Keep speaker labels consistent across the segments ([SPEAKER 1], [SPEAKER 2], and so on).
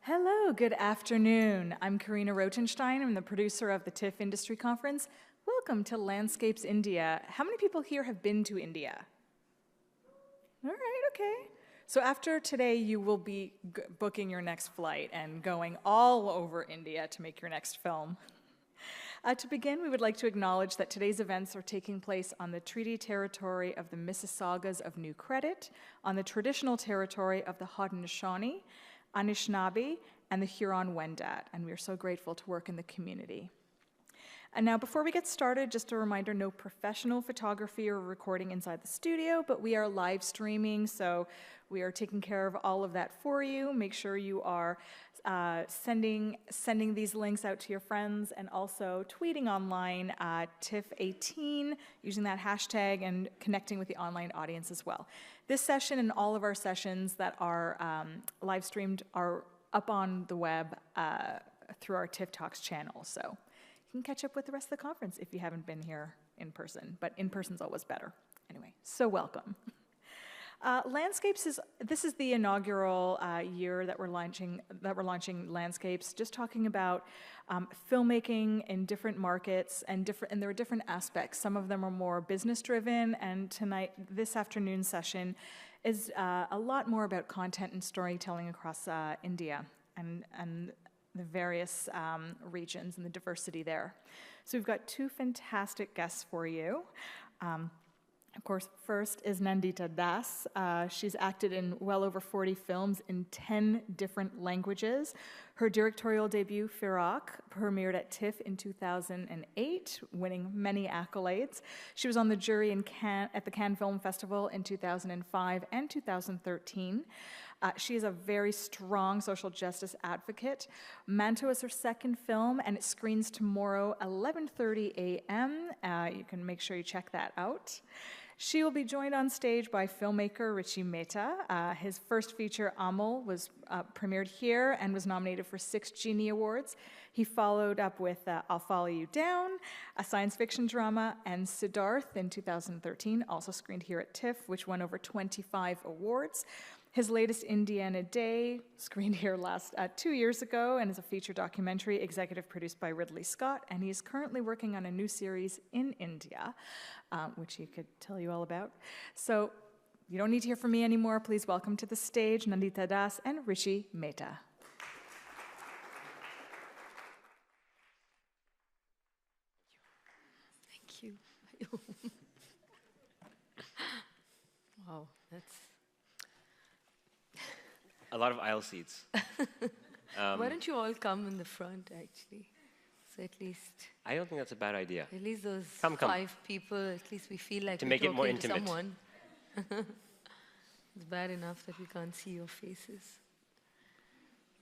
[SPEAKER 1] Hello, good afternoon. I'm Karina Rotenstein. I'm the producer of the TIFF Industry Conference. Welcome to Landscapes India. How many people here have been to India? All right, okay. So after today, you will be booking your next flight and going all over India to make your next film. To begin, we would like to acknowledge that today's events are taking place on the treaty territory of the Mississaugas of New Credit, on the traditional territory of the Haudenosaunee, Anishinaabe, and the Huron-Wendat, and we are so grateful to work in the community. And now, before we get started, just a reminder, no professional photography or recording inside the studio, but we are live streaming, so we are taking care of all of that for you. Make sure you are sending these links out to your friends and also tweeting online TIFF18, using that hashtag and connecting with the online audience as well. This session and all of our sessions that are live streamed are up on the web through our TIFF Talks channel, so you can catch up with the rest of the conference if you haven't been here in person, but in person's always better. Anyway, so welcome. Landscapes this is the inaugural year that we're launching Landscapes, just talking about filmmaking in different markets and there are different aspects. Some of them are more business driven, and this afternoon session is a lot more about content and storytelling across India and the various regions and the diversity there. So we've got two fantastic guests for you. Of course, first is Nandita Das. She's acted in well over 40 films in 10 different languages. Her directorial debut, Firak, premiered at TIFF in 2008, winning many accolades. She was on the jury at the Cannes Film Festival in 2005 and 2013. She is a very strong social justice advocate. Monto is her second film, and it screens tomorrow, 11:30 a.m. You can make sure you check that out. She will be joined on stage by filmmaker Rishi Mehta. His first feature, Amal, was premiered here and was nominated for 6 Genie Awards. He followed up with I'll Follow You Down, a science fiction drama, and Siddharth in 2013, also screened here at TIFF, which won over 25 awards. His latest, Indiana Day, screened here 2 years ago, and is a feature documentary executive produced by Ridley Scott, and he's currently working on a new series in India, which he could tell you all about. So you don't need to hear from me anymore. Please welcome to the stage Nandita Das and Rishi Mehta.
[SPEAKER 2] Thank you. Wow, that's...
[SPEAKER 3] A lot of aisle seats.
[SPEAKER 2] Why don't you all come in the front, actually? So at least...
[SPEAKER 3] I don't think that's a bad idea.
[SPEAKER 2] At least those
[SPEAKER 3] come.
[SPEAKER 2] 5 people, at least we feel like
[SPEAKER 3] to
[SPEAKER 2] we're
[SPEAKER 3] make it more
[SPEAKER 2] talking to
[SPEAKER 3] intimate.
[SPEAKER 2] someone. It's bad enough that we can't see your faces.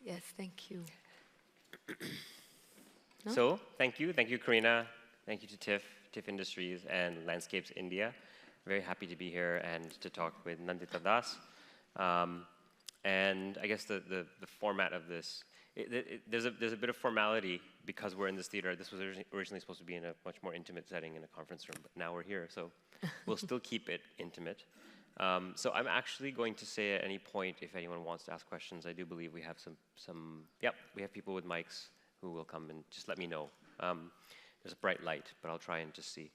[SPEAKER 2] Yes, thank you. No?
[SPEAKER 3] So, thank you. Thank you, Karina. Thank you to TIFF Industries and Landscapes India. Very happy to be here and to talk with Nandita Das. And I guess the format of this, there's a bit of formality because we're in this theater. This was originally supposed to be in a much more intimate setting in a conference room, but now we're here, so we'll still keep it intimate. So I'm actually going to say at any point, if anyone wants to ask questions, I do believe we have we have people with mics who will come and just let me know. There's a bright light, but I'll try and just see.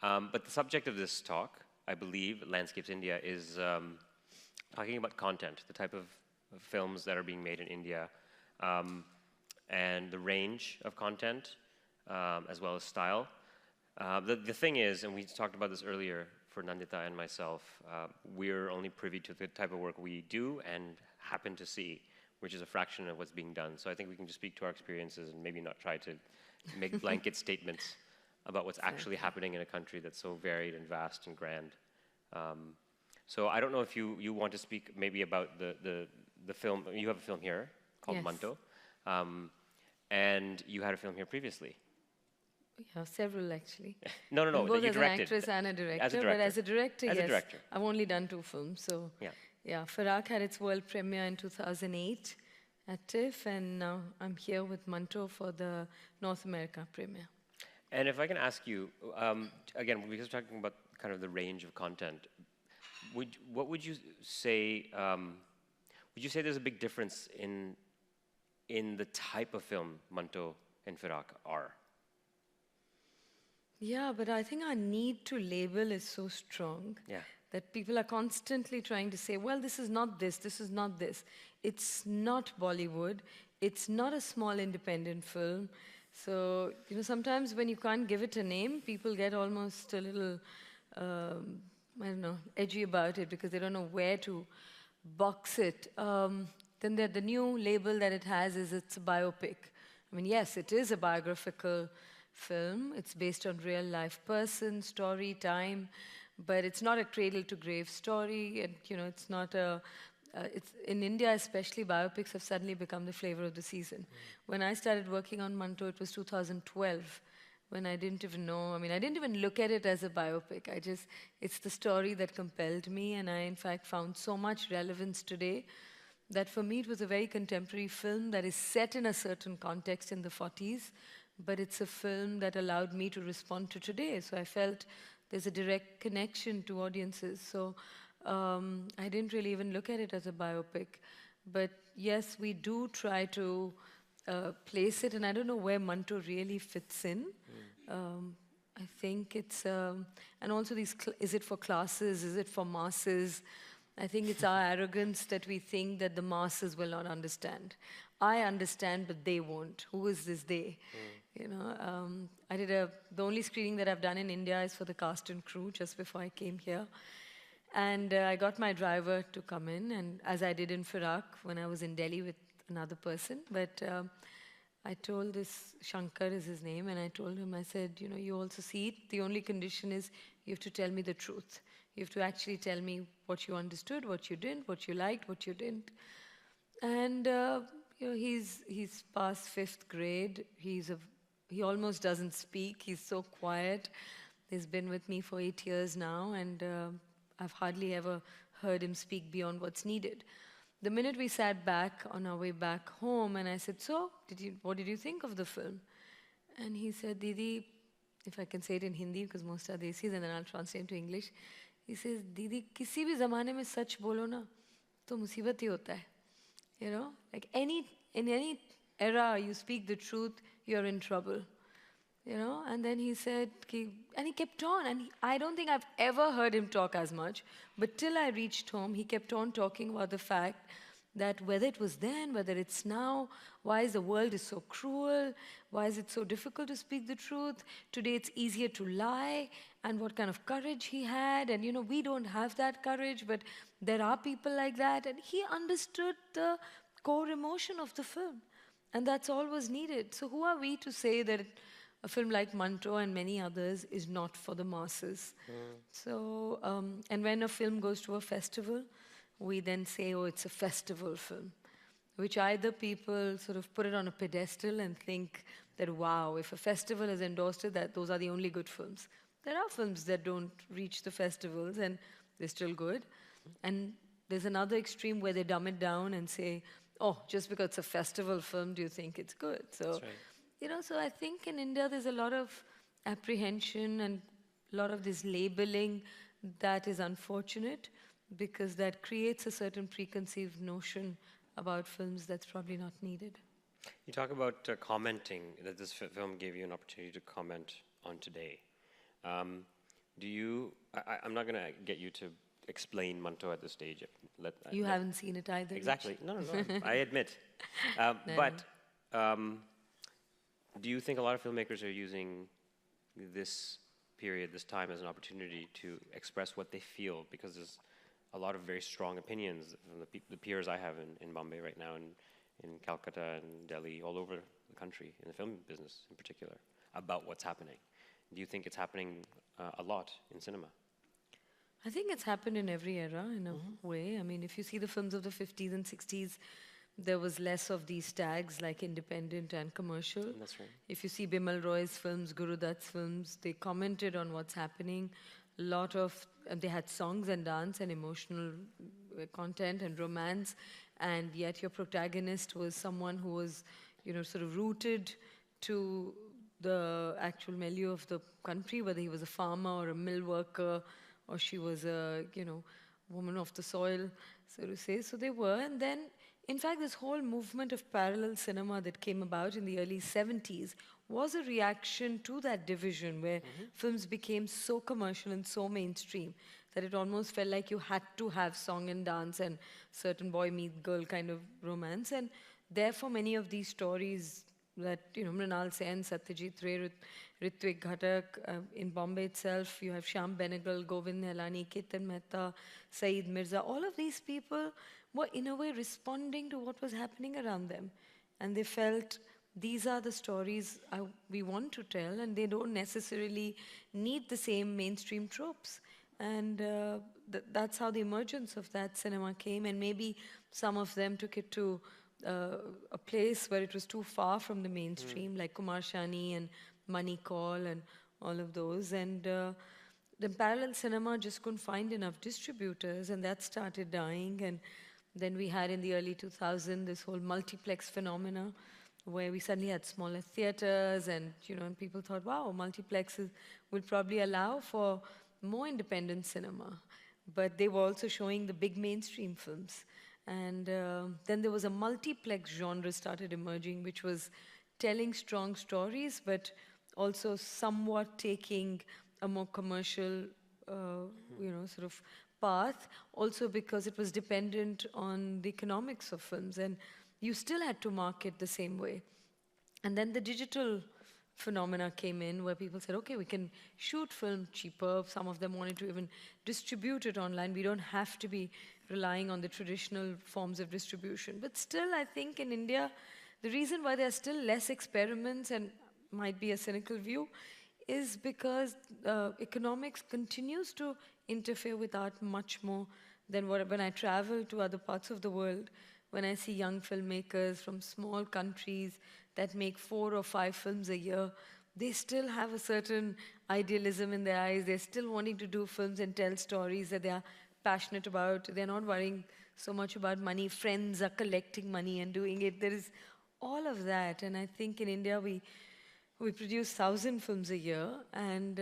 [SPEAKER 3] But the subject of this talk, I believe, Landscapes India, is talking about content, the type of films that are being made in India, and the range of content, as well as style. The thing is, and we talked about this earlier for Nandita and myself, we're only privy to the type of work we do and happen to see, which is a fraction of what's being done. So I think we can just speak to our experiences and maybe not try to make blanket statements about what's actually happening in a country that's so varied and vast and grand. So I don't know if you want to speak maybe about the film. You have a film here called
[SPEAKER 2] Yes.
[SPEAKER 3] Monto, and you had a film here previously.
[SPEAKER 2] Yeah, several actually.
[SPEAKER 3] No,
[SPEAKER 2] Both
[SPEAKER 3] you
[SPEAKER 2] as
[SPEAKER 3] directed.
[SPEAKER 2] an actress and a director.
[SPEAKER 3] As a director.
[SPEAKER 2] But as a director,
[SPEAKER 3] As
[SPEAKER 2] yes.
[SPEAKER 3] a director.
[SPEAKER 2] I've only done 2 films, so yeah. Firak had its world premiere in 2008 at TIFF, and now I'm here with Montreux for the North America premiere.
[SPEAKER 3] And if I can ask you, again, because we're talking about kind of the range of content, what would you say? Would you say there's a big difference in in the type of film Monto and Firak are.
[SPEAKER 2] Yeah, but I think our need to label is so strong that people are constantly trying to say, well, this is not this, this is not this. It's not Bollywood. It's not a small independent film. So, sometimes when you can't give it a name, people get almost a little, I don't know, edgy about it because they don't know where to box it. Then the new label that it has is it's a biopic. I mean, yes, it is a biographical film. It's based on real life person, story, time, but it's not a cradle to grave story. And, it's not it's in India especially, biopics have suddenly become the flavor of the season. When I started working on Monto, it was 2012, when I didn't even know, I didn't even look at it as a biopic. It's the story that compelled me, and I in fact found so much relevance today that for me it was a very contemporary film that is set in a certain context in the 40s, but it's a film that allowed me to respond to today. So I felt there's a direct connection to audiences. So I didn't really even look at it as a biopic. But yes, we do try to place it, and I don't know where Monto really fits in. I think it's, and also is it for classes, is it for masses? I think it's our arrogance that we think that the masses will not understand. I understand, but they won't. Who is this they? The only screening that I've done in India is for the cast and crew just before I came here. And I got my driver to come in, and as I did in Firak when I was in Delhi with another person. But I told this, Shankar is his name, and I told him, I said, you also see it. The only condition is you have to tell me the truth. You have to actually tell me what you understood, what you didn't, what you liked, what you didn't. And he's past 5th grade. He almost doesn't speak. He's so quiet. He's been with me for 8 years now, and I've hardly ever heard him speak beyond what's needed. The minute we sat back on our way back home, and I said, so, what did you think of the film? And he said, Didi, if I can say it in Hindi, because most are Desis, and then I'll translate to English. He says, Didi, किसी भी ज़माने में सच बोलो ना, तो मुसीबत ही होता है. Like in any era, you speak the truth, you're in trouble. And then he said, and he kept on, and I don't think I've ever heard him talk as much, but till I reached home, he kept on talking about the fact that whether it was then, whether it's now, why is the world is so cruel, why is it so difficult to speak the truth, today it's easier to lie, and what kind of courage he had, and we don't have that courage, but there are people like that, and he understood the core emotion of the film, and that's all was needed. So who are we to say that a film like Monto and many others is not for the masses? So, and when a film goes to a festival, we then say, oh, it's a festival film, which either people sort of put it on a pedestal and think that, wow, if a festival has endorsed it, that those are the only good films. There are films that don't reach the festivals and they're still good. And there's another extreme where they dumb it down and say, oh, just because it's a festival film, do you think it's good? So,
[SPEAKER 3] That's right.
[SPEAKER 2] So I think in India there's a lot of apprehension and a lot of this labeling that is unfortunate, because that creates a certain preconceived notion about films that's probably not needed.
[SPEAKER 3] You talk about commenting, that this film gave you an opportunity to comment on today. I'm not going to get you to explain Monto at this stage.
[SPEAKER 2] You haven't seen it either.
[SPEAKER 3] Exactly. No, I admit. Do you think a lot of filmmakers are using this period, this time, as an opportunity to express what they feel? Because there's a lot of very strong opinions from the peers I have in Bombay right now, and in Calcutta and Delhi, all over the country, in the film business in particular, about what's happening. Do you think it's happening a lot in cinema?
[SPEAKER 2] I think it's happened in every era in a way. I mean, if you see the films of the 50s and 60s, there was less of these tags like independent and commercial.
[SPEAKER 3] That's right.
[SPEAKER 2] If you see Bimal Roy's films, Guru Dutt's films, they commented on what's happening. They had songs and dance and emotional content and romance, and yet your protagonist was someone who was, sort of rooted to the actual milieu of the country, whether he was a farmer or a mill worker, or she was a, woman of the soil, so to say. So they were. And then in fact, this whole movement of parallel cinema that came about in the early 70s was a reaction to that division where films became so commercial and so mainstream that it almost felt like you had to have song and dance and certain boy meet girl kind of romance. And therefore, many of these stories that, Mrinal Sen, Satyajit Ray, Ritwik Ghatak, in Bombay itself, you have Shyam Benegal, Govind Nihalani, Ketan Mehta, Saeed Mirza, all of these people were in a way responding to what was happening around them. And they felt these are the stories we want to tell, and they don't necessarily need the same mainstream tropes. And that's how the emergence of that cinema came. And maybe some of them took it to a place where it was too far from the mainstream, like Kumar Shani and Money Call and all of those. And the parallel cinema just couldn't find enough distributors, and that started dying. And then we had in the early 2000s this whole multiplex phenomena, where we suddenly had smaller theaters, and and people thought, wow, multiplexes will probably allow for more independent cinema. But they were also showing the big mainstream films. And then there was a multiplex genre started emerging, which was telling strong stories, but also somewhat taking a more commercial, sort of path, also because it was dependent on the economics of films. And you still had to market the same way. And then the digital phenomena came in where people said, okay, we can shoot film cheaper. Some of them wanted to even distribute it online. We don't have to be relying on the traditional forms of distribution. But still, I think in India, the reason why there are still less experiments, and might be a cynical view, is because economics continues to interfere with art much more than when I travel to other parts of the world, when I see young filmmakers from small countries that make 4 or 5 films a year. They still have a certain idealism in their eyes. They're still wanting to do films and tell stories that they are passionate about. They're not worrying so much about money. Friends are collecting money and doing it. There is all of that. And I think in India, we produce 1,000 films a year. And,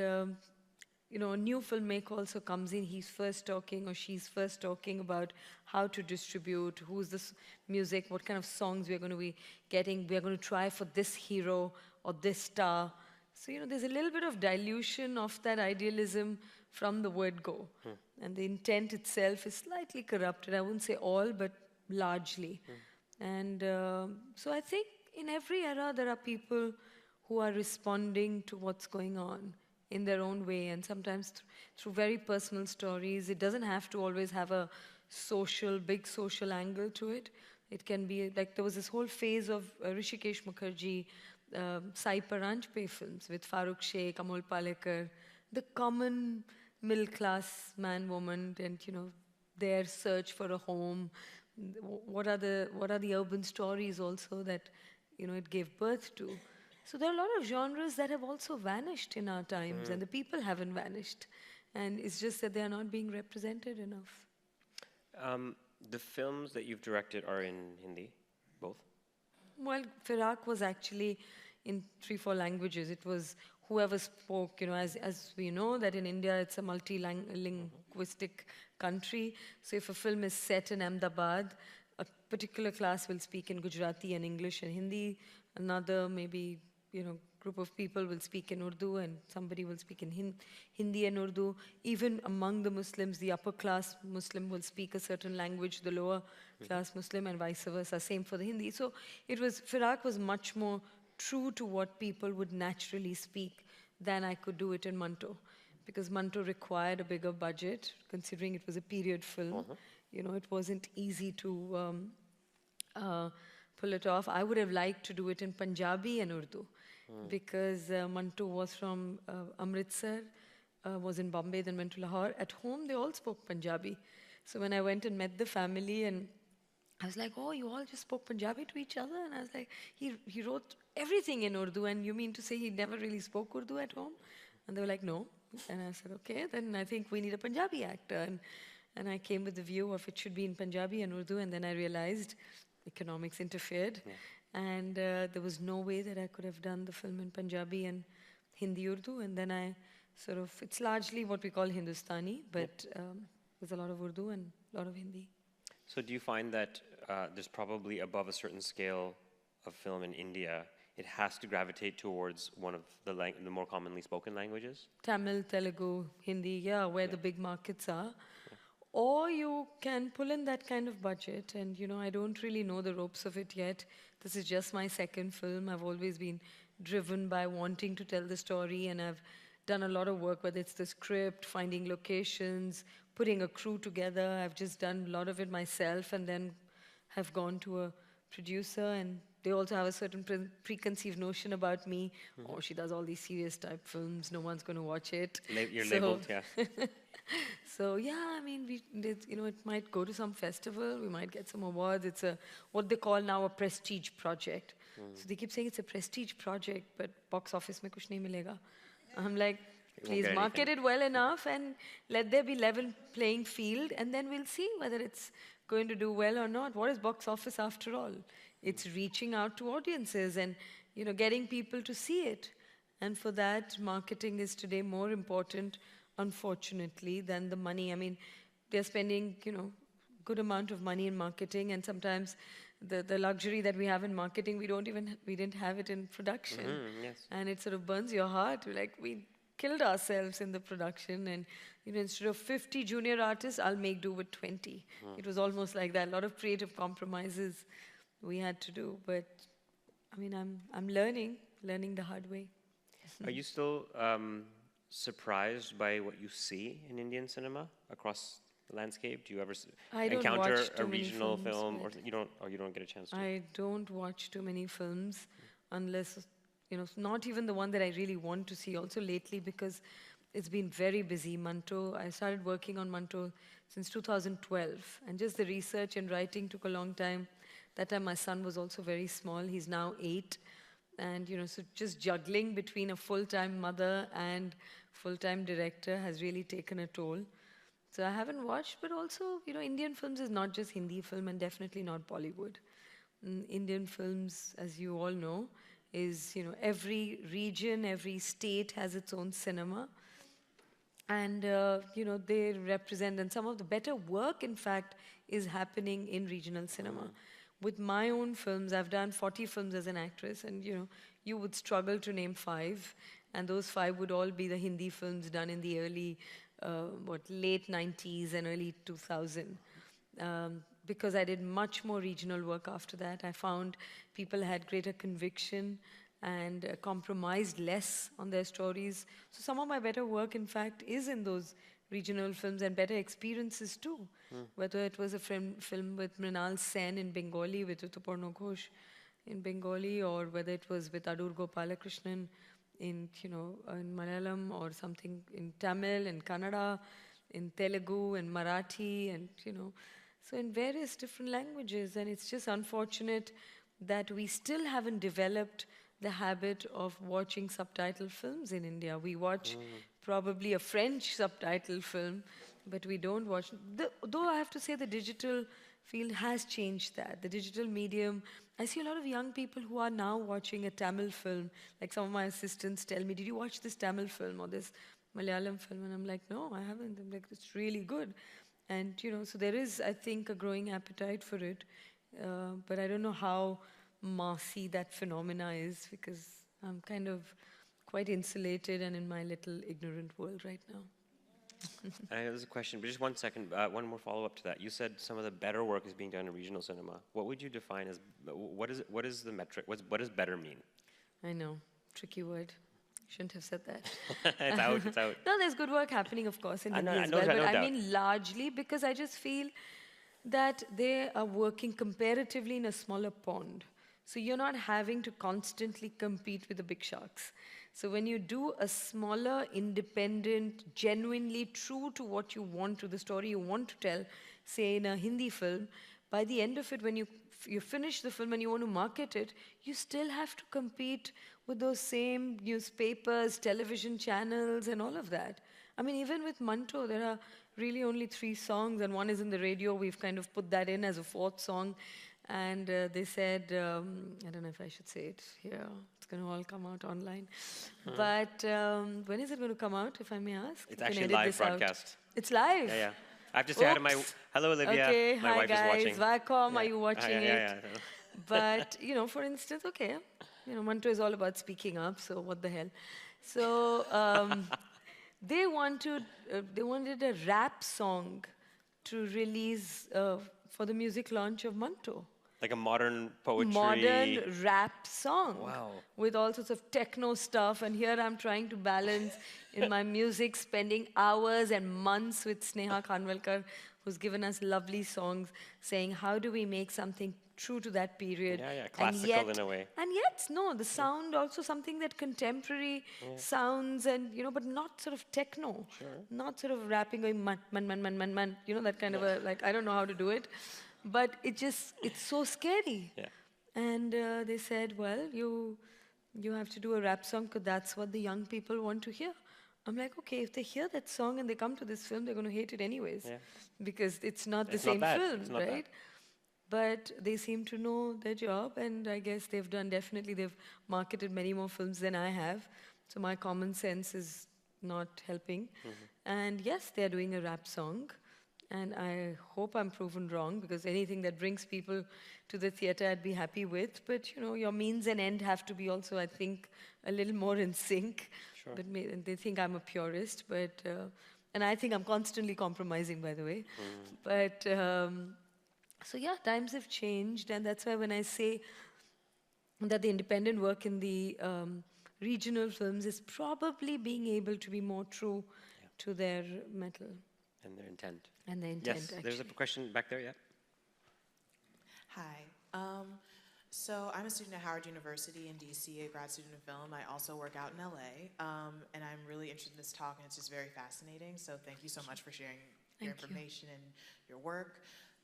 [SPEAKER 2] a new filmmaker also comes in. He's first talking, or she's first talking about how to distribute, who's the music, what kind of songs we're going to be getting. We're going to try for this hero or this star. So, there's a little bit of dilution of that idealism from the word go. And the intent itself is slightly corrupted. I wouldn't say all, but largely. And so I think in every era, there are people who are responding to what's going on in their own way, and sometimes through very personal stories. It doesn't have to always have a big social angle to it. It can be, like there was this whole phase of Rishikesh Mukherjee, Sai Paranjpe films with Farooq Sheikh, Amol Palekar, the common middle-class man, woman, and their search for a home. What are the urban stories also that it gave birth to? So there are a lot of genres that have also vanished in our times, and the people haven't vanished. And it's just that they are not being represented enough.
[SPEAKER 3] The films that you've directed are in Hindi, both?
[SPEAKER 2] Well, Firak was actually in 3-4 languages. It was whoever spoke, as we know that in India it's a multi-linguistic country. So if a film is set in Ahmedabad, a particular class will speak in Gujarati and English and Hindi. Another maybe group of people will speak in Urdu, and somebody will speak in Hindi and Urdu. Even among the Muslims, the upper class Muslim will speak a certain language, the lower class Muslim, and vice versa. Same for the Hindi. So Firak was much more true to what people would naturally speak than I could do it in Monto. Because Monto required a bigger budget, considering it was a period film. It wasn't easy to pull it off. I would have liked to do it in Punjabi and Urdu, because Monto was from Amritsar, was in Bombay, then went to Lahore. At home, they all spoke Punjabi. So when I went and met the family, and I was like, oh, you all just spoke Punjabi to each other? And I was like, he wrote everything in Urdu, and you mean to say he never really spoke Urdu at home? And they were like, no. And I said, okay, then I think we need a Punjabi actor. And I came with the view of it should be in Punjabi and Urdu, and then I realized economics interfered. And there was no way that I could have done the film in Punjabi and Hindi Urdu. And then it's largely what we call Hindustani, but there's a lot of Urdu and a lot of Hindi.
[SPEAKER 3] So do you find that there's probably above a certain scale of film in India, it has to gravitate towards one of the more commonly spoken languages?
[SPEAKER 2] Tamil, Telugu, Hindi, yeah, where the big markets are. Or you can pull in that kind of budget. And, I don't really know the ropes of it yet. This is just my second film. I've always been driven by wanting to tell the story, and I've done a lot of work, whether it's the script, finding locations, putting a crew together. I've just done a lot of it myself, and then have gone to a producer, and they also have a certain preconceived notion about me. Oh, she does all these serious type films. No one's going to watch it.
[SPEAKER 3] You're labeled, yeah.
[SPEAKER 2] So yeah, I mean, it might go to some festival. We might get some awards. It's what they call now a prestige project. So they keep saying it's a prestige project, but box office mein kuch nahi milega. I'm like, please market it well enough and let there be level playing field, and then we'll see whether it's going to do well or not. What is box office after all? It's reaching out to audiences and getting people to see it. And for that, marketing is today more important, unfortunately, than the money. I mean, they're spending good amount of money in marketing, and sometimes the luxury that we have in marketing, we didn't have it in production.
[SPEAKER 3] Yes.
[SPEAKER 2] And it sort of burns your heart. Like, we killed ourselves in the production, and instead of 50 junior artists, I'll make do with 20. It was almost like that. A lot of creative compromises we had to do. But I mean, I'm learning the hard way.
[SPEAKER 3] Are you still surprised by what you see in Indian cinema across the landscape? Do you ever encounter a regional film, or you don't get a chance to?
[SPEAKER 2] I don't watch too many films unless, not even the one that I really want to see. Also lately, because it's been very busy. Monto, I started working on Monto since 2012, and just the research and writing took a long time. That time my son was also very small. He's now 8. And, so just juggling between a full-time mother and full-time director has really taken a toll. So I haven't watched, but also, Indian films is not just Hindi film, and definitely not Bollywood. Indian films, as you all know, is, every region, every state has its own cinema. And, they represent, and some of the better work, in fact, is happening in regional cinema. With my own films, I've done 40 films as an actress, and you would struggle to name 5, and those 5 would all be the Hindi films done in the early, late 90s and early 2000. Because I did much more regional work after that, I found people had greater conviction and compromised less on their stories. So some of my better work, in fact, is in those regional films, and better experiences too. Whether it was a film with Mrinal Sen in Bengali, with Rituparno Ghosh in Bengali, or whether it was with Adur Gopalakrishnan in Malayalam, or something in Tamil, in Kannada, in Telugu, in Marathi, and so in various different languages. And it's just unfortunate that we still haven't developed the habit of watching subtitle films in India. We watch probably a French subtitle film, but we don't watch. Though I have to say the digital field has changed that. The digital medium, I see a lot of young people who are now watching a Tamil film. Like some of my assistants tell me, did you watch this Tamil film or this Malayalam film? And I'm like, no, I haven't. I'm like, it's really good. And, so there is, I think, a growing appetite for it. But I don't know how massy that phenomena is, because I'm kind of quite insulated and in my little ignorant world right now.
[SPEAKER 3] I know there's a question, but just 1 second, one more follow-up to that. You said some of the better work is being done in regional cinema. What would you define as, what is the metric? What does better mean?
[SPEAKER 2] I know, tricky word. Shouldn't have said that.
[SPEAKER 3] It's out.
[SPEAKER 2] No, there's good work happening, of course, in India as well. But I mean largely because I just feel that they are working comparatively in a smaller pond. So you're not having to constantly compete with the big sharks. So when you do a smaller, independent, genuinely true to what you want, to the story you want to tell, say in a Hindi film, by the end of it, when you finish the film and you want to market it, you still have to compete with those same newspapers, television channels, and all of that. I mean, even with Monto, there are really only 3 songs, and one is in the radio. We've kind of put that in as a 4th song. And they said, I don't know if I should say it here. It's going to all come out online. But when is it going to come out, if I may ask?
[SPEAKER 3] It's actually live broadcast.
[SPEAKER 2] It's live?
[SPEAKER 3] Yeah. I have to say hi to my.
[SPEAKER 2] Oops.
[SPEAKER 3] Hello, Olivia.
[SPEAKER 2] Okay,
[SPEAKER 3] My
[SPEAKER 2] hi
[SPEAKER 3] wife is
[SPEAKER 2] guys.
[SPEAKER 3] watching.
[SPEAKER 2] Viacom, are
[SPEAKER 3] Yeah.
[SPEAKER 2] you watching
[SPEAKER 3] Yeah.
[SPEAKER 2] it? But, for instance, okay, Monto is all about speaking up, so what the hell. So they wanted a rap song to release for the music launch of Monto.
[SPEAKER 3] Like a modern poetry.
[SPEAKER 2] Modern rap song.
[SPEAKER 3] Wow.
[SPEAKER 2] With all sorts of techno stuff. And here I'm trying to balance in my music, spending hours and months with Sneha Khanwalkar, who's given us lovely songs, saying, how do we make something true to that period?
[SPEAKER 3] Yeah, classical in a way.
[SPEAKER 2] And yet, no, the sound also something that contemporary sounds and, but not sort of techno.
[SPEAKER 3] Sure.
[SPEAKER 2] Not sort of rapping going man, that kind of a, like, I don't know how to do it. But it's so scary.
[SPEAKER 3] Yeah.
[SPEAKER 2] And they said, well, you have to do a rap song because that's what the young people want to hear. I'm like, okay, if they hear that song and they come to this film, they're going to hate it anyways.
[SPEAKER 3] Yeah.
[SPEAKER 2] Because it's not the
[SPEAKER 3] It's not
[SPEAKER 2] same
[SPEAKER 3] that.
[SPEAKER 2] film,
[SPEAKER 3] It's not
[SPEAKER 2] right? But they seem to know their job, and I guess they've marketed many more films than I have. So my common sense is not helping. And yes, they're doing a rap song. And I hope I'm proven wrong, because anything that brings people to the theater I'd be happy with. But, your means and end have to be also, I think, a little more in sync.
[SPEAKER 3] Sure.
[SPEAKER 2] But they think I'm a purist, but and I think I'm constantly compromising, by the way. But so yeah, times have changed, and that's why when I say that the independent work in the regional films is probably being able to be more true to their metal.
[SPEAKER 3] And their intent.
[SPEAKER 2] And their intent,
[SPEAKER 3] Yes,
[SPEAKER 2] actually.
[SPEAKER 3] there's a question back there, yeah?
[SPEAKER 4] Hi. So I'm a student at Howard University in DC, a grad student in film. I also work out in LA, and I'm really interested in this talk, and it's just very fascinating. So thank you so much for sharing your information and your work.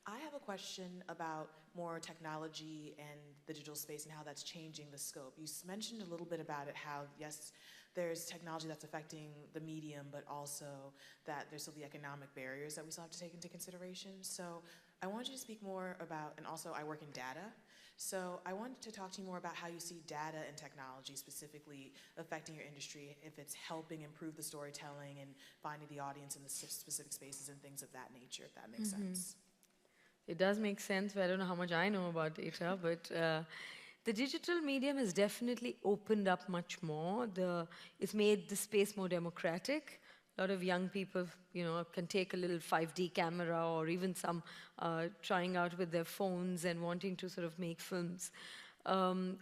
[SPEAKER 4] I have a question about more technology and the digital space and how that's changing the scope. You mentioned a little bit about it, how, yes, there's technology that's affecting the medium, but also that there's still the economic barriers that we still have to take into consideration. So I wanted you to speak more about, and also I work in data, so I wanted to talk to you more about how you see data and technology specifically affecting your industry, if it's helping improve the storytelling and finding the audience in the specific spaces and things of that nature, if that makes sense.
[SPEAKER 2] It does make sense, but I don't know how much I know about data, but the digital medium has definitely opened up much more. It's made the space more democratic. A lot of young people, can take a little 5D camera or even some trying out with their phones and wanting to sort of make films.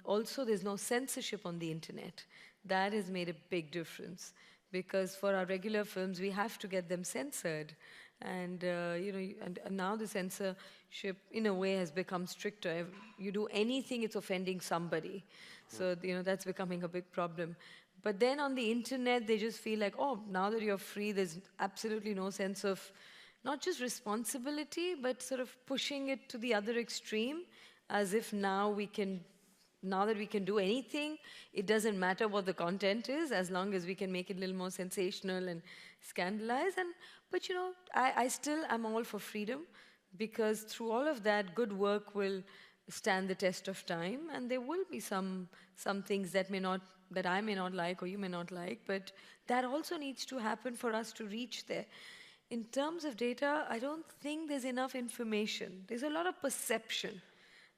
[SPEAKER 2] Also, there's no censorship on the internet. That has made a big difference, because for our regular films, we have to get them censored. And, and now the censorship, in a way, has become stricter. You do anything, it's offending somebody. So, that's becoming a big problem. But then on the internet, they just feel like, oh, now that you're free, there's absolutely no sense of not just responsibility, but sort of pushing it to the other extreme, as if now that we can do anything, it doesn't matter what the content is, as long as we can make it a little more sensational and scandalize. But I still am all for freedom, because through all of that, good work will stand the test of time, and there will be some things that I may not like or you may not like, but that also needs to happen for us to reach there. In terms of data, I don't think there's enough information. There's a lot of perception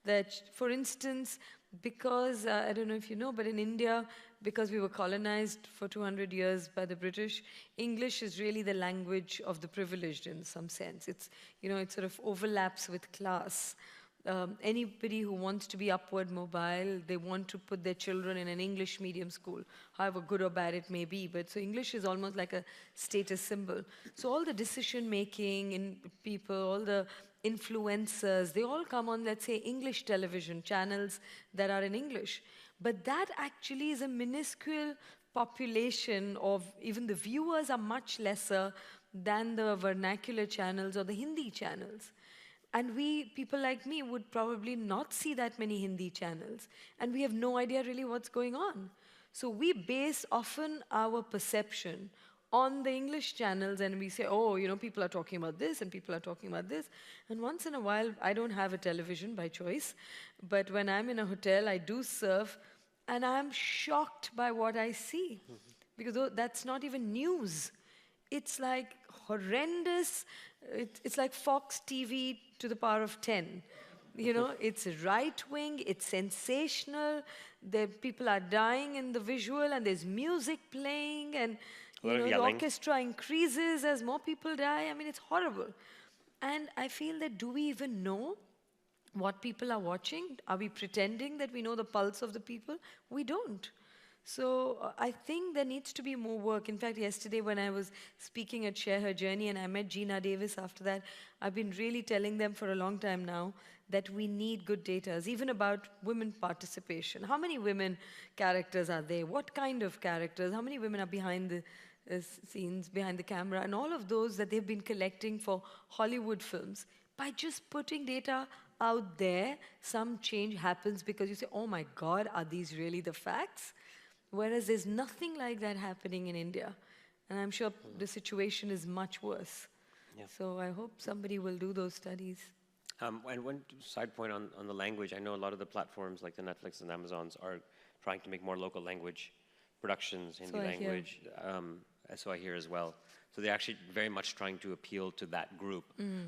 [SPEAKER 2] that, for instance, because, I don't know if you know, but in India, because we were colonized for 200 years by the British, English is really the language of the privileged in some sense. It sort of overlaps with class. Anybody who wants to be upward mobile, they want to put their children in an English medium school, however good or bad it may be. But so English is almost like a status symbol. So all the decision making in people, all the influencers, they all come on, let's say, English television channels that are in English. But that actually is a minuscule population of, even the viewers are much lesser than the vernacular channels or the Hindi channels. And people like me, would probably not see that many Hindi channels. And we have no idea really what's going on. So we base often our perception on the English channels, and we say, oh, people are talking about this and people are talking about this. And once in a while, I don't have a television by choice, but when I'm in a hotel, I do surf, and I'm shocked by what I see. Because that's not even news. It's like horrendous it's like Fox TV to the power of 10. You know, it's right wing, it's sensational. People are dying in the visual, and there's music playing, and
[SPEAKER 3] A lot of
[SPEAKER 2] the
[SPEAKER 3] yelling.
[SPEAKER 2] orchestra increases as more people die. I mean, it's horrible. And I feel that, do we even know what people are watching? Are we pretending that we know the pulse of the people? We don't. So I think there needs to be more work. In fact, yesterday when I was speaking at Share Her Journey and I met Gina Davis after that, I've been really telling them for a long time now that we need good data, even about women participation. How many women characters are there? What kind of characters? How many women are behind the scenes, behind the camera? And all of those that they've been collecting for Hollywood films. By just putting data out there, some change happens because you say, oh my God, are these really the facts? Whereas there's nothing like that happening in India. And I'm sure the situation is much worse.
[SPEAKER 3] Yeah.
[SPEAKER 2] So I hope somebody will do those studies.
[SPEAKER 3] And one side point on the language, I know a lot of the platforms like the Netflix and Amazons are trying to make more local language productions, Hindi
[SPEAKER 2] So I hear.
[SPEAKER 3] language, so I hear as well. So they're actually very much trying to appeal to that group,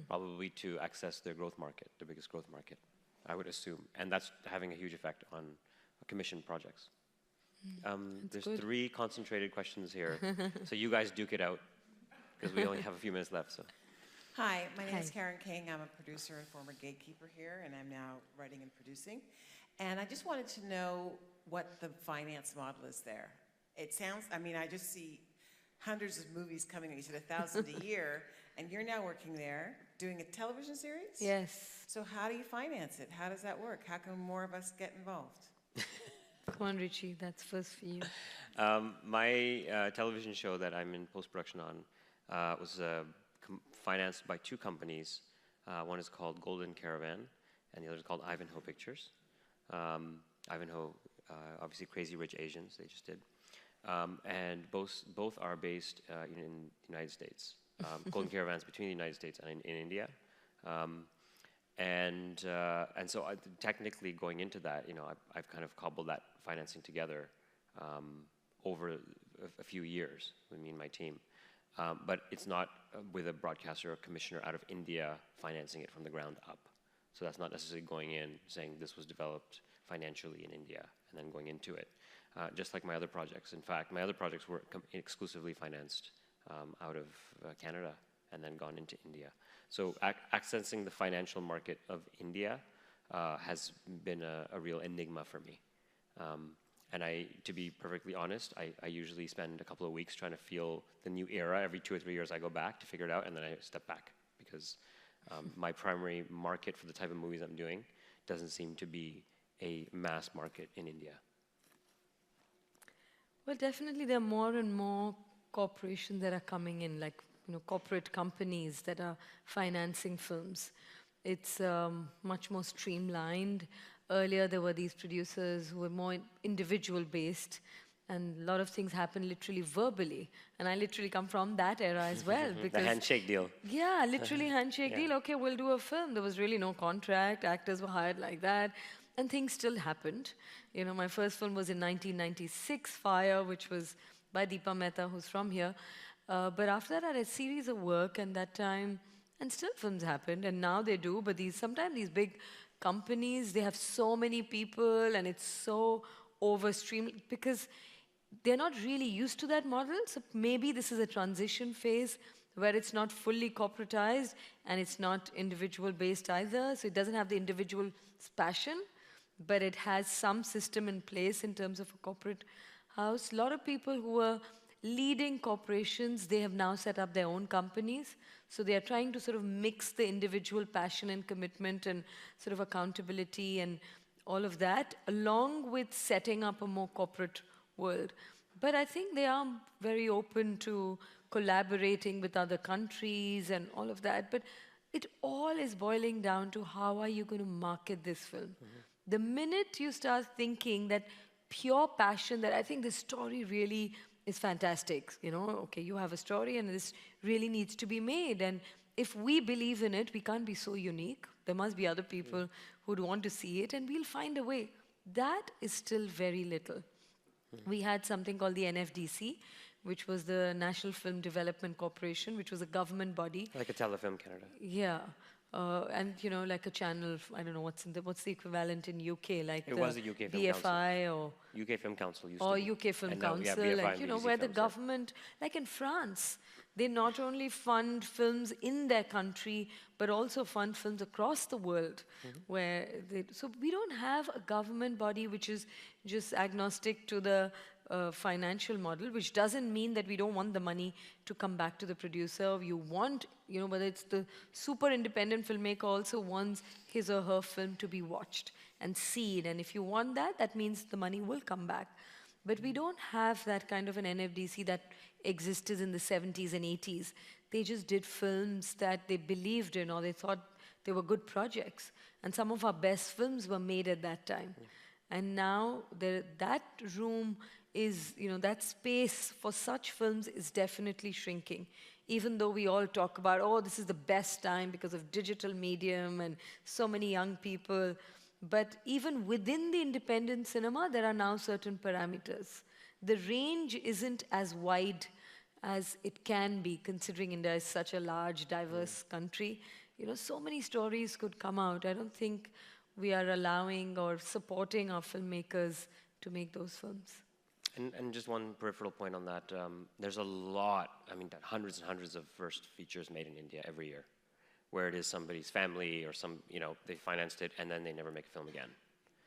[SPEAKER 3] probably to access their growth market, the biggest growth market, I would assume. And that's having a huge effect on commissioned projects. There's
[SPEAKER 2] good.
[SPEAKER 3] 3 concentrated questions here. So you guys duke it out, because we only have a few minutes left. So.
[SPEAKER 5] Hi, my name is
[SPEAKER 2] Hi.
[SPEAKER 5] Karen King. I'm a producer and former gatekeeper here, and I'm now writing and producing. And I just wanted to know what the finance model is there. It sounds, I mean, I just see hundreds of movies coming. You said 1,000 a year, and you're now working there doing a television series?
[SPEAKER 2] Yes.
[SPEAKER 5] So how do you finance it? How does that work? How can more of us get involved?
[SPEAKER 2] Come on, Richie, that's first for you.
[SPEAKER 3] My television show that I'm in post-production on was financed by 2 companies. One is called Golden Caravan, and the other is called Ivanhoe Pictures. Ivanhoe, obviously Crazy Rich Asians, they just did. And both are based in the United States. Golden Caravan's between the United States and in India. And so technically going into that, I've kind of cobbled that financing together over a few years with me and my team. But it's not with a broadcaster or commissioner out of India financing it from the ground up. So that's not necessarily going in saying this was developed financially in India and then going into it. Just like my other projects. In fact, my other projects were exclusively financed out of Canada and then gone into India. So accessing the financial market of India has been a real enigma for me. And to be perfectly honest, I usually spend a couple of weeks trying to feel the new era. Every 2 or 3 years I go back to figure it out, and then I step back because my primary market for the type of movies I'm doing doesn't seem to be a mass market in India.
[SPEAKER 2] Well, definitely there are more and more corporations that are coming in, like corporate companies that are financing films. It's much more streamlined. Earlier, there were these producers who were more individual-based, and a lot of things happen literally verbally. And I literally come from that era as well.
[SPEAKER 3] The handshake deal.
[SPEAKER 2] Yeah, literally handshake deal. Okay, we'll do a film. There was really no contract. Actors were hired like that. And things still happened. My first film was in 1996, Fire, which was by Deepa Mehta, who's from here. But after that, I had a series of work, and that time, and still films happened, and now they do. But sometimes these big companies, they have so many people, and it's so overstreamed because they're not really used to that model. So maybe this is a transition phase where it's not fully corporatized and it's not individual-based either. So it doesn't have the individual's passion, but it has some system in place in terms of a corporate house. A lot of people who are leading corporations, they have now set up their own companies. So they are trying to sort of mix the individual passion and commitment and sort of accountability and all of that, along with setting up a more corporate world. But I think they are very open to collaborating with other countries and all of that. But it all is boiling down to how are you going to market this film? The minute you start thinking that pure passion, that I think the story really is fantastic. Okay, you have a story and this really needs to be made. And if we believe in it, we can't be so unique. There must be other people who'd want to see it, and we'll find a way. That is still very little. We had something called the NFDC, which was the National Film Development Corporation, which was a government body.
[SPEAKER 3] Like a Telefilm Canada.
[SPEAKER 2] Yeah. And like a channel, I don't know what's the equivalent in UK, like
[SPEAKER 3] It
[SPEAKER 2] the
[SPEAKER 3] was the UK Film
[SPEAKER 2] BFI
[SPEAKER 3] Council. UK Film Council used
[SPEAKER 2] or
[SPEAKER 3] to be.
[SPEAKER 2] UK Film
[SPEAKER 3] And now, yeah,
[SPEAKER 2] Council,
[SPEAKER 3] BFI
[SPEAKER 2] like
[SPEAKER 3] and BBC
[SPEAKER 2] where the
[SPEAKER 3] Films, yeah.
[SPEAKER 2] government, like in France, they not only fund films in their country, but also fund films across the world. So we don't have a government body which is just agnostic to the financial model, which doesn't mean that we don't want the money to come back to the producer. You want, whether it's the super independent filmmaker also wants his or her film to be watched and seen. And if you want that, that means the money will come back. But we don't have that kind of an NFDC that existed in the 70s and 80s. They just did films that they believed in or they thought they were good projects. And some of our best films were made at that time. And now that room is, that space for such films is definitely shrinking. Even though we all talk about, oh, this is the best time because of digital medium and so many young people. But even within the independent cinema, there are now certain parameters. The range isn't as wide as it can be, considering India is such a large, diverse country. So many stories could come out. I don't think we are allowing or supporting our filmmakers to make those films.
[SPEAKER 3] And just one peripheral point on that, there's a lot, hundreds and hundreds of first features made in India every year, where it is somebody's family or they financed it and then they never make a film again.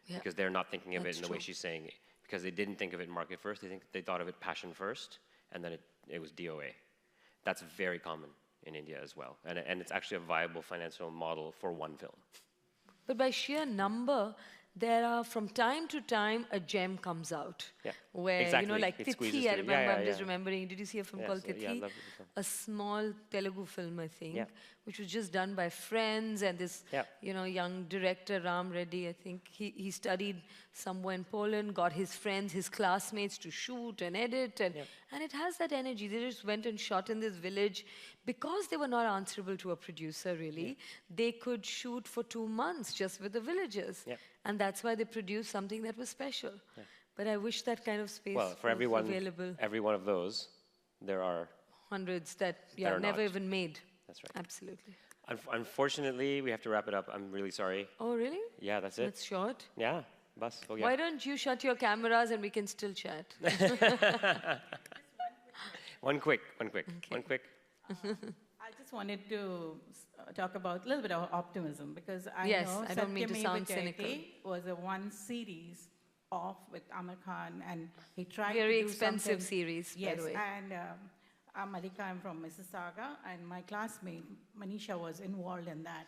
[SPEAKER 2] Yeah.
[SPEAKER 3] Because they're not thinking of it in the way
[SPEAKER 2] true.
[SPEAKER 3] she's saying, because they didn't think of it market first, they thought of it passion first, and then it was DOA. That's very common in India as well. And it's actually a viable financial model for one film.
[SPEAKER 2] But by sheer number, there are, from time to time, a gem comes out.
[SPEAKER 3] Yeah,
[SPEAKER 2] where,
[SPEAKER 3] exactly.
[SPEAKER 2] like
[SPEAKER 3] It squeezes
[SPEAKER 2] Tithi, I
[SPEAKER 3] through.
[SPEAKER 2] remember,
[SPEAKER 3] Yeah,
[SPEAKER 2] I'm just
[SPEAKER 3] yeah.
[SPEAKER 2] remembering. Did you see a film
[SPEAKER 3] Yes,
[SPEAKER 2] called
[SPEAKER 3] yeah, I
[SPEAKER 2] Tithi?
[SPEAKER 3] love the film.
[SPEAKER 2] A small Telugu film, I think,
[SPEAKER 3] Yeah.
[SPEAKER 2] which was just done by friends. And this,
[SPEAKER 3] Yeah.
[SPEAKER 2] young director, Ram Reddy, I think, he studied somewhere in Poland, got his friends, his classmates to shoot and edit. And it has that energy. They just went and shot in this village. Because they were not answerable to a producer, really, they could shoot for 2 months just with the villagers.
[SPEAKER 3] Yeah.
[SPEAKER 2] And that's why they produced something that was special. Yeah. But I wish that kind of space
[SPEAKER 3] Well, for
[SPEAKER 2] was available.
[SPEAKER 3] every one of those, there are
[SPEAKER 2] Hundreds that,
[SPEAKER 3] are
[SPEAKER 2] never
[SPEAKER 3] not.
[SPEAKER 2] even made.
[SPEAKER 3] That's right.
[SPEAKER 2] Absolutely.
[SPEAKER 3] Unfortunately, we have to wrap it up. I'm really sorry.
[SPEAKER 2] Oh, really?
[SPEAKER 3] Yeah, that's it.
[SPEAKER 2] That's short.
[SPEAKER 3] Yeah, bus. Oh, yeah.
[SPEAKER 2] Why don't you shut your cameras and we can still chat?
[SPEAKER 3] One quick.
[SPEAKER 6] I just wanted to talk about a little bit of optimism because I
[SPEAKER 2] Yes,
[SPEAKER 6] know
[SPEAKER 2] I don't mean to
[SPEAKER 6] Satyameva
[SPEAKER 2] sound
[SPEAKER 6] Jayate
[SPEAKER 2] cynical.
[SPEAKER 6] was a one series off with Amar Khan and he tried
[SPEAKER 2] Very
[SPEAKER 6] to do
[SPEAKER 2] expensive
[SPEAKER 6] something.
[SPEAKER 2] series,
[SPEAKER 6] Yes,
[SPEAKER 2] by the way.
[SPEAKER 6] and Malika, I'm from Mississauga, and my classmate Manisha was involved in that.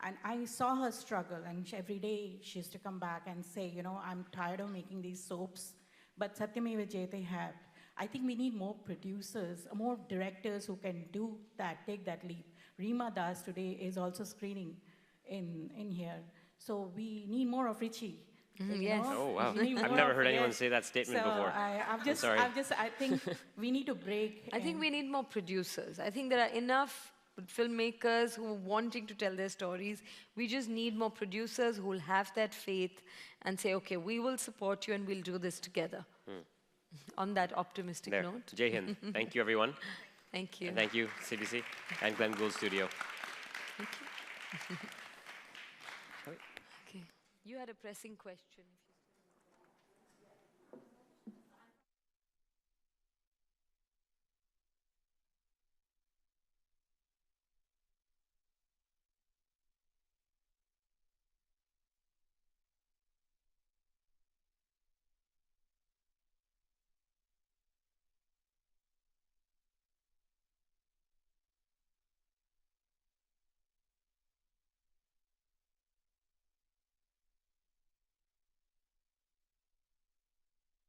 [SPEAKER 6] And I saw her struggle, and every day she used to come back and say, I'm tired of making these soaps, but Satyameva Jayate helped. I think we need more producers, more directors who can do that, take that leap. Reema Das today is also screening in here. So we need more of Richie.
[SPEAKER 2] Yes.
[SPEAKER 3] Oh, wow.
[SPEAKER 6] We need
[SPEAKER 3] I've
[SPEAKER 6] more
[SPEAKER 3] never
[SPEAKER 6] of-
[SPEAKER 3] heard anyone
[SPEAKER 6] yes.
[SPEAKER 3] say that statement
[SPEAKER 6] So
[SPEAKER 3] before.
[SPEAKER 6] I think we need to break.
[SPEAKER 2] I think we need more producers. I think there are enough filmmakers who are wanting to tell their stories. We just need more producers who will have that faith and say, okay, we will support you and we'll do this together. On that optimistic
[SPEAKER 3] There.
[SPEAKER 2] note.
[SPEAKER 3] Jai Hind. Thank you, everyone.
[SPEAKER 2] Thank you.
[SPEAKER 3] And thank you, CBC, and Glenn Gould Studio.
[SPEAKER 2] Okay. You had a pressing question.